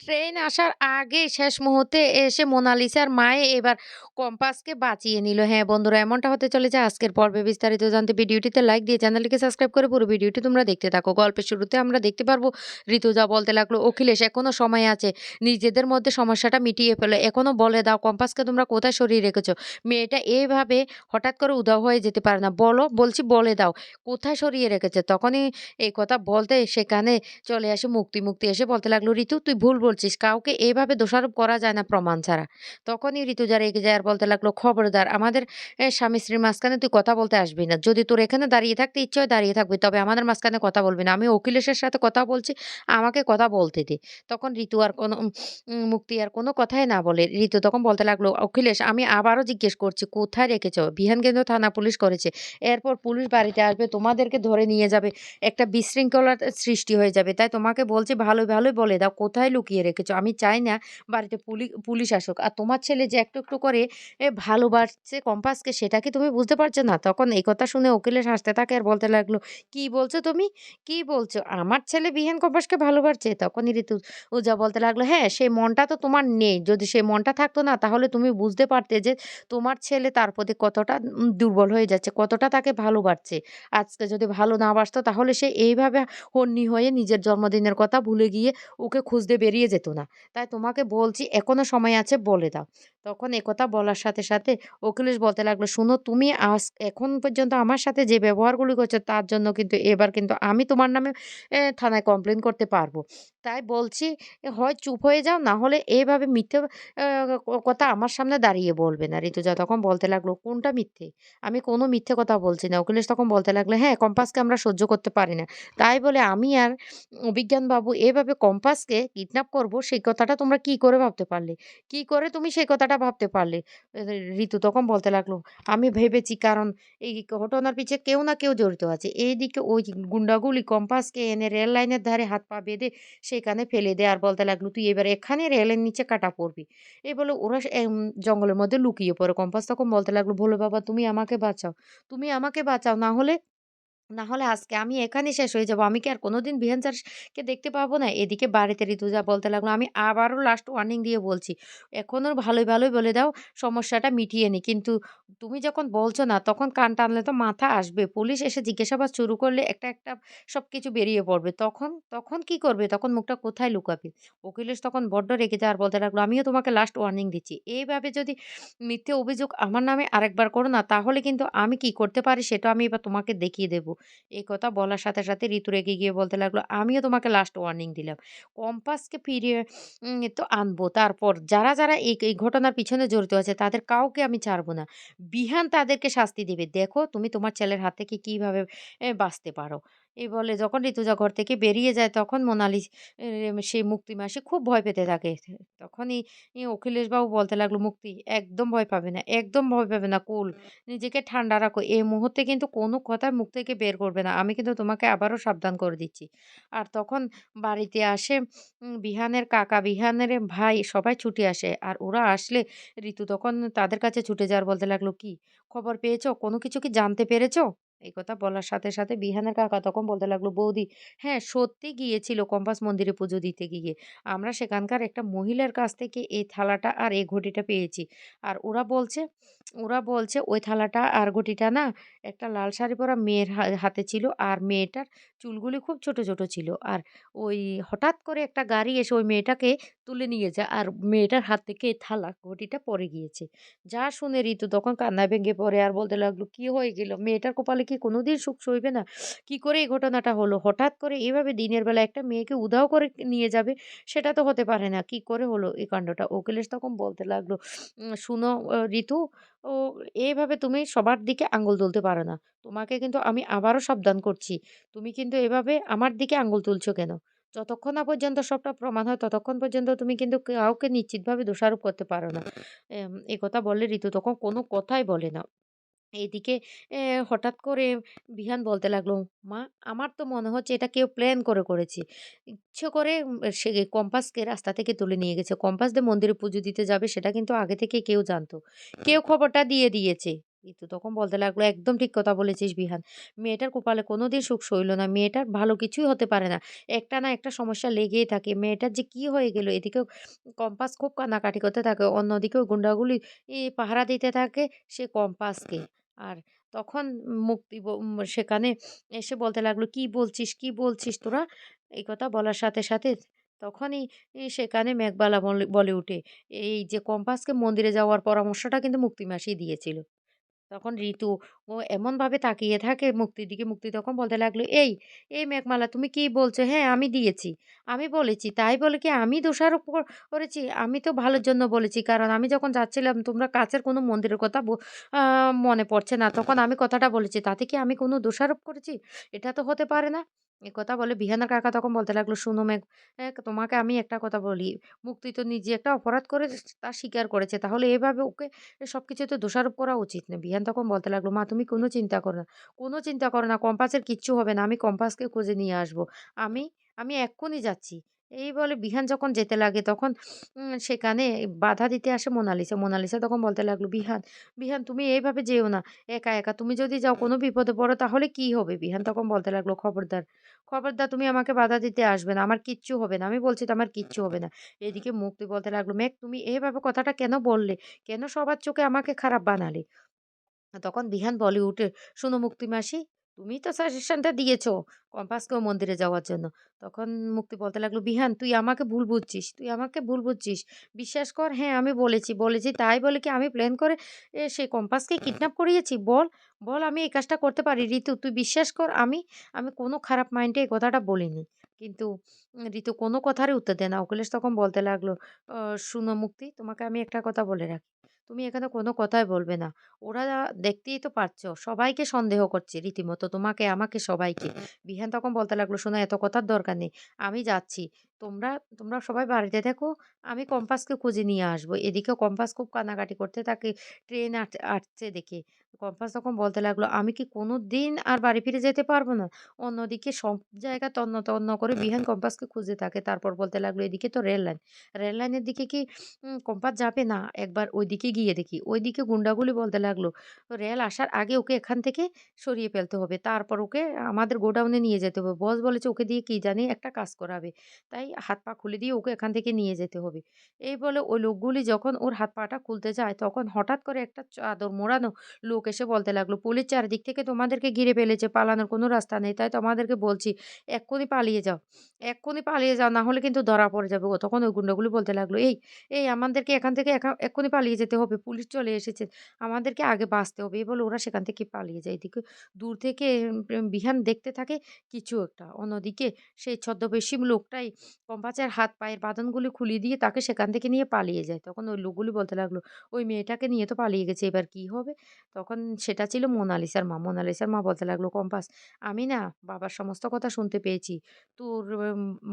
Train আসার আগে শেষ মুহূর্তে এসে মোনালিসার মায়ে এবার কম্পাসকে বাঁচিয়ে নিল। হ্যাঁ, বন্ধুরা এমনটা হতে চলেছে আজকের পর্বে। বিস্তারিত জানতে ভিডিওটিতে লাইক দিয়ে চ্যানেলটিকে সাবস্ক্রাইব করে পুরো ভিডিওটি তোমরা দেখতে থাকো। গল্পের শুরুতে আমরা দেখতে পারবো ঋতুজা বলতে লাগলো, "অখিলেশ এখনো সময় আছে। নিজেদের মধ্যে সমস্যাটা মিটিয়ে ফেলো। এখনো বলে দাও কম্পাসকে তোমরা কোথায় সরিয়ে রেখেছো? মেয়েটা এভাবে হঠাৎ করে উধাও হয়ে যেতে পারে না। বলো, বলছি বলে দাও কোথায় সরিয়ে রেখেছে?" তখনই এই কথা বলতে সেখানে চলে আসে মুক্তি। মুক্তি এসে বলতে লাগলো, "ঋতু তুই ভুল বলছিস। কাউকে এভাবে দোষারোপ করা যায় না প্রমাণ ছাড়া।" তখনই ঋতুজা রেগে যায় আর বলতে লাগলো, "খবরদার! আমাদের স্বামী-স্ত্রীর মাঝখানে তুই কথা বলতে আসবি না। যদি তোর এখানে দাঁড়িয়ে থাকতে ইচ্ছে হয় দাঁড়িয়ে থাকবি। তবে আমাদের মাঝখানে কথা বলবি না। আমি অখিলেশের সাথে কথা বলছি, আমাকে কথা বলতে দে।" তখন ঋতু আর কোনো মুক্তি আর কোনো কথাই না বলে। ঋতু তখন বলতে লাগলো, "অখিলেশ আমি আবারও জিজ্ঞেস করছি, কোথায় রেখেছ? বিহান কিন্তু থানা পুলিশ করেছে। এরপর পুলিশ বাড়িতে আসবে, তোমাদেরকে ধরে নিয়ে যাবে। একটা বিশৃঙ্খলার সৃষ্টি হয়ে যাবে। তাই তোমাকে বলছি ভালোই, ভালোই বলে দাও কোথায় লুকিয়ে রেখেছো? আমি চাই না বাড়িতে পুলিশ আসুক। আর তোমার ছেলে যে একটু, একটু করে ভালোবাসছে কম্পাসকে সেটা কি তুমি বুঝতে পারছো না?" তখন এই কথা শুনে অখিলেশ হাসতে থাকে আর বলতে লাগলো, "কি বলছো তুমি? কি বলছো? আমার ছেলে বিহান কম্পাসকে ভালোবাসছে?" তখনই ঋতুজা বলতে লাগলো, "হ্যাঁ, সেই মনটা তো তোমার নেই। যদি সেই মনটা থাকতো না তাহলে তুমি বুঝতে পারতে যে তোমার ছেলে তার প্রতি কতটা দুর্বল হয়ে যাচ্ছে, কতটা তাকে ভালোবাসছে। আজকে যদি ভালো না বাসতো তাহলে সে এইভাবে হন্যি হয়ে নিজের জন্মদিনের কথা ভুলে গিয়ে ওকে খুঁজতে বেরিয়ে যেত না। তাই তোমাকে বলছি এখনো সময় আছে বলে দাও।" তখন একথা বলার সাথে, সাথে অখিলেশ বলতে লাগলো, "শুনো তুমি এখন পর্যন্ত আমার সাথে যে ব্যবহারগুলি করছো তার জন্য কিন্তু এবার কিন্তু আমি তোমার নামে থানায় কমপ্লেইন করতে পারবো। তাই বলছি হয় চুপ হয়ে যাও না হলে এভাবে মিথ্যে আ কথা আমার সামনে দাঁড়িয়ে বলবে না।" ঋতুজা তখন বলতে লাগলো, "কোনটা মিথ্যে? আমি কোনো মিথ্যে কথা বলছি না।" অখিলেশ তখন বলতে লাগলো, "হ্যাঁ, কম্পাসকে আমরা সহ্য করতে পারি না। তাই বলে আমি আর অভিজ্ঞান বাবু এভাবে কম্পাসকে কিডন্যাপ করব সেই কথাটা তোমরা কি করে ভাবতে পারলে? কি করে তুমি সেই কথাটা ভাবতে পারলে?" ঋতু তখন বলতে লাগলো, "আমি ভেবেছি কারণ এই ঘটনার পিছে কেউ না কেউ জড়িত আছে। এইদিকে ওই গুন্ডাগুলি কম্পাসকে এনে রেল লাইনের ধারে হাত পা বেঁধে সেখানে ফেলে দেয় আর বলতে লাগলো, 'তুই এবার এখানে রেলের নিচে কাটা পড়বি।' এই বলে ওরা জঙ্গলের মধ্যে লুকিয়ে পড়ে। কম্পাস তখন বলতে লাগলো, "ভোলে বাবা তুমি আমাকে বাঁচাও। তুমি আমাকে বাঁচাও। না হলে আজকে আমি এখানেই শেষ হয়ে যাবো। আমি কি আর কোনোদিন বিহান স্যারকে দেখতে পাবো না?" এদিকে বাড়িতে ঋতুজা বলতে লাগলো, "আমি আবারও লাস্ট ওয়ার্নিং দিয়ে বলছি। এখনো ভালোই, ভালোই বলে দাও সমস্যাটা মিটিয়ে নিই। কিন্তু তুমি যখন বলছো না তখন কান টানলে তো মাথা আসবে। পুলিশ এসে জিজ্ঞাসাবাদ শুরু করলে একটা, একটা সবকিছু বেরিয়ে পড়বে। তখন কি করবে? তখন মুখটা কোথায় লুকাবে?" অখিলেশ তখন বড্ড রেগে যায় আর বলতে লাগলো, "আমিও তোমাকে লাস্ট ওয়ার্নিং দিচ্ছি। এইভাবে যদি মিথ্যে অভিযোগ আমার নামে আরেকবার করো না তাহলে কিন্তু আমি কি করতে পারি সেটা আমি এবার তোমাকে দেখিয়ে দেব।" এই কথা বলার সাথে, সাথে ঋতু রেগে গিয়ে বলতে লাগলো, "আমিও তোমাকে লাস্ট ওয়ার্নিং দিলাম। কম্পাসকে ফিরিয়ে তো আনবো। তারপর যারা এই ঘটনার পিছনে জড়িত আছে তাদের কাউকে আমি ছাড়বো না। বিহান তাদেরকে শাস্তি দিবে। দেখো তুমি তোমার ছেলের হাত থেকে কিভাবে বাঁচতে পারো।" এই বলে যখন ঋতুজা ঘর থেকে বেরিয়ে যায় তখন সেই মুক্তি মাসি খুব ভয় পেতে থাকে। তখনই অখিলেশবাবু বলতে লাগলো, "মুক্তি একদম ভয় পাবে না, একদম ভয় পাবে না। কুল। নিজেকে ঠান্ডা রাখো। এই মুহূর্তে কিন্তু কোনো কথা মুখ থেকে বের করবে না। আমি কিন্তু তোমাকে আবারও সাবধান করে দিচ্ছি।" আর তখন বাড়িতে আসে বিহানের কাকা, বিহানের ভাই সবাই ছুটে আসে। আর ওরা আসলে ঋতু তখন তাদের কাছে ছুটে যায় আর বলতে লাগলো, "কি খবর পেয়েছো? কোনো কিছু কি জানতে পেরেছো?" এই কথা বলার সাথে, সাথে বিহানের কাকা তখন বলতে লাগলো, "বৌদি হ্যাঁ, সত্যি গিয়েছিল কম্পাস মন্দিরে পুজো দিতে গিয়ে। আমরা সেখানকার একটা মহিলার কাছ থেকে এই থালাটা আর এই ঘটিটা পেয়েছি। আর ওরা বলছে ওই থালাটা আর ঘটিটা না একটা লাল শাড়ি পরা মেয়ের হাতে ছিল আর মেয়েটার চুলগুলি খুব ছোট, ছোট ছিল। আর ওই হঠাৎ করে একটা গাড়ি এসে ওই মেয়েটাকে তুলে নিয়ে যায়। আর মেয়েটার হাত থেকে এই থালা ঘটিটা পড়ে গিয়েছে।" যা শুনে ঋতু তখন কান্নায় ভেঙে পড়ে আর বলতে লাগলো, "কি হয়ে গেল? মেয়েটার কপালে কি কোনোদিন সুখ সইবে না? কি করে এই ঘটনাটা হলো? হঠাৎ করে এভাবে দিনের বেলা একটা মেয়েকে উধাও করে নিয়ে যাবে? সেটা তো হতে পারে না। কি করে হলো এই কাণ্ডটা?" অখিলেশ তখন বলতে লাগলো, "শুনো ঋতু, ও এভাবে তুমি সবার দিকে আঙ্গুল তুলতে পারো না। তোমাকে কিন্তু আমি আবারও সাবধান করছি। তুমি কিন্তু এভাবে আমার দিকে আঙ্গুল তুলছো কেন? যতক্ষণ না পর্যন্ত সবটা প্রমাণ হয় ততক্ষণ পর্যন্ত তুমি কিন্তু কাউকে নিশ্চিতভাবে দোষারোপ করতে পারো না।" এ কথা বললে ঋতু তখন কোনো কথাই বলে না। এইদিকে হঠাৎ করে বিহান বলতে লাগলো, "মা আমার তো মনে হচ্ছে এটা কেউ প্ল্যান করে করেছে। ইচ্ছে করে সে কম্পাসকে রাস্তা থেকে তুলে নিয়ে গেছে। কম্পাস দিয়ে মন্দিরে পুজো দিতে যাবে সেটা কিন্তু আগে থেকে কেউ জানতো। কেউ খবরটা দিয়ে দিয়েছে। ঋতু তখন বলতে লাগলো, "একদম ঠিক কথা বলেছিস বিহান। মেয়েটার কপালে কোনোদিন সুখ সইল না। মেয়েটার ভালো কিছুই হতে পারে না। একটা না একটা সমস্যা লেগেই থাকে। মেয়েটার যে কি হয়ে গেল?" এদিকেও কম্পাস খুব কান্নাকাটি করতে থাকে। অন্যদিকেও গুন্ডাগুলি পাহারা দিতে থাকে সে কম্পাসকে। আর তখন মুক্তি সেখানে এসে বলতে লাগলো, "কি বলছিস, কি বলছিস তোরা?" এই কথা বলার সাথে, সাথে তখনই সেখানে মেঘবালা বলে উঠে, "এই যে কম্পাসকে মন্দিরে যাওয়ার পরামর্শটা কিন্তু মুক্তি মাসিই দিয়েছিল।" তখন ঋতু ও এমনভাবে তাকিয়ে থাকে মুক্তির দিকে। মুক্তি তখন বলতে লাগলো, এই মেঘমালা তুমি কি বলছো? হ্যাঁ, আমি দিয়েছি। আমি বলেছি। তাই বলে কি আমি দোষারোপ করেছি? আমি তো ভালোর জন্য বলেছি। কারণ আমি যখন যাচ্ছিলাম তোমরা কাছের কোনো মন্দিরের কথা আ মনে পড়ছে না। তখন আমি কথাটা বলেছি। তাতে কি আমি কোনো দোষারোপ করেছি? এটা তো হতে পারে না। একথা বলে বিহানের কাকা তখন বলতে লাগলো, "শোনো তোমাকে আমি একটা কথা বলি। মুক্তি তো নিজে একটা অপরাধ করে তা স্বীকার করেছে। তাহলে এভাবে ওকে সবকিছুতে দোষারোপ করা উচিত না।" বিহান তখন বলতে লাগলো, "মা তুমি কোনো চিন্তা করো না। কোনো চিন্তা করো না। কম্পাসের কিচ্ছু হবে না। আমি কম্পাসকে খুঁজে নিয়ে আসবো। আমি আমি এক্ষুনি যাচ্ছি।" এই বলে বিহান যখন যেতে লাগে তখন সেখানে বাধা দিতে আসে মোনালিসা। মোনালিসা তখন বলতে লাগলো, বিহান তুমি এইভাবে যেও না। একা, একা। তুমি যদি যাও কোনো বিপদে পড়ো তাহলে কি হবে?" বিহান তখন বলতে লাগলো, "খবরদার, খবরদার তুমি আমাকে বাধা দিতে আসবে না। আমার কিচ্ছু হবে না। আমি বলছি তো আমার কিচ্ছু হবে না।" এদিকে মুক্তি বলতে লাগলো, "মেঘ তুমি এভাবে কথাটা কেন বললে? কেন সবার চোখে আমাকে খারাপ বানালে?" তখন বিহান বলে উঠে, "শোনো মুক্তি মাসি, তুমিই তো সাজেশনটা দিয়েছ কম্পাসকেও মন্দিরে যাওয়ার জন্য।" তখন মুক্তি বলতে লাগলো, "বিহান তুই আমাকে ভুল বুঝছিস, তুই আমাকে ভুল বুঝছিস। বিশ্বাস কর হ্যাঁ আমি বলেছি তাই বলে কি আমি প্ল্যান করে সেই কম্পাসকে কিডন্যাপ করিয়েছি? বল, বল আমি এই কাজটা করতে পারি? ঋতু তুই বিশ্বাস কর আমি কোনো খারাপ মাইন্ডে এই কথাটা বলিনি।" কিন্তু ঋতু কোনো কথারই উত্তর দেয় না। অখিলেশ তখন বলতে লাগলো, "শুনো মুক্তি তোমাকে আমি একটা কথা বলে রাখি। তুমি এখানে কোনো কথাই বলবে না। ওরা দেখতেই তো পারছো সবাইকে সন্দেহ করছে রীতিমতো তোমাকে, আমাকে সবাইকে। বিহান তখন বলতে লাগলো, "শোনো এত কথার দরকার নেই। আমি যাচ্ছি। তোমরা তোমরা সবাই বাড়িতে থেকো। আমি কম্পাসকে খুঁজে নিয়ে আসবো।" এদিকে কম্পাস খুব কান্নাকাটি করতে থাকে ট্রেন আসছে দেখে। কম্পাস তখন বলতে লাগলো, "আমি কি কোনোদিন আর বাড়ি ফিরে যেতে পারবো না?" অন্যদিকে সব জায়গা তন্ন তন্ন করে বিহান কম্পাসকে খুঁজে থাকে। তারপর বলতে লাগলো, "এদিকে তো রেল লাইন। রেল লাইনের দিকে কি কম্পাস যাবে না? একবার ওইদিকে গিয়ে দেখি।" ওইদিকে গুন্ডাগুলি বলতে লাগলো, "রেল আসার আগে ওকে এখান থেকে সরিয়ে ফেলতে হবে। তারপর ওকে আমাদের গোডাউনে নিয়ে যেতে হবে। বস বলেছে ওকে দিয়ে কি জানি একটা কাজ করাবে। তাই হাত পা খুলে দিয়ে ওকে এখান থেকে নিয়ে যেতে হবে।" এই বলে ওই লোকগুলি যখন ওর হাত পাটা খুলতে যায় তখন হঠাৎ করে একটা চাদর মোড়ানো লোক এসে বলতে লাগলো, "পুলিশ চারদিক থেকে তোমাদেরকে ঘিরে ফেলেছে। পালানোর কোনো রাস্তা নেই। তাই তোমাদেরকে বলছি এক্ষুনি পালিয়ে যাও। এক্ষুনি পালিয়ে যাও। না হলে কিন্তু ধরা পড়ে যাবে গো।" তখন ওই গুন্ডাগুলো বলতে লাগলো, এই আমাদেরকে এখান থেকে এক্ষুনি পালিয়ে যেতে হবে। পুলিশ চলে এসেছে। আমাদেরকে আগে বাঁচতে হবে। এই বলে ওরা সেখান থেকে পালিয়ে যায়। এদিকে দূর থেকে বিহান দেখতে থাকে কিছু একটা। অন্যদিকে সেই ছদ্মবেশী লোকটাই কম্পাসের হাত পায়ের বাঁধনগুলি খুলে দিয়ে তাকে সেখান থেকে নিয়ে পালিয়ে যায়। তখন ওই লোকগুলি বলতে লাগলো, "ওই মেয়েটাকে নিয়ে তো পালিয়ে গেছে। এবার কি হবে?" তখন সেটা ছিল মোনালিসার মা। মোনালিসার মা বলতে লাগলো, "কম্পাস আমি না বাবার সমস্ত কথা শুনতে পেয়েছি। তোর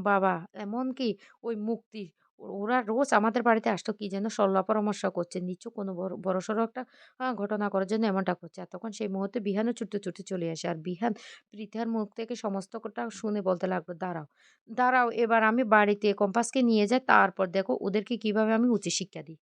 বাবা এমনকি ওই মুক্তি ওরা রোজ আমাদের বাড়িতে আসতো কি যেন সল্লা পরামর্শ করছে। নিশ্চয় কোনো বড়সড় একটা ঘটনা করার জন্য এমনটা করছে। আর তখন সেই মুহূর্তে বিহানও ছুটতে, ছুটতে চলে আসে। আর বিহান পৃথার মুখ থেকে সমস্তটা শুনে বলতে লাগলো, "দাঁড়াও, দাঁড়াও এবার আমি বাড়িতে কম্পাসকে নিয়ে যাই। তারপর দেখো ওদেরকে কিভাবে আমি উচিত শিক্ষা দিই।"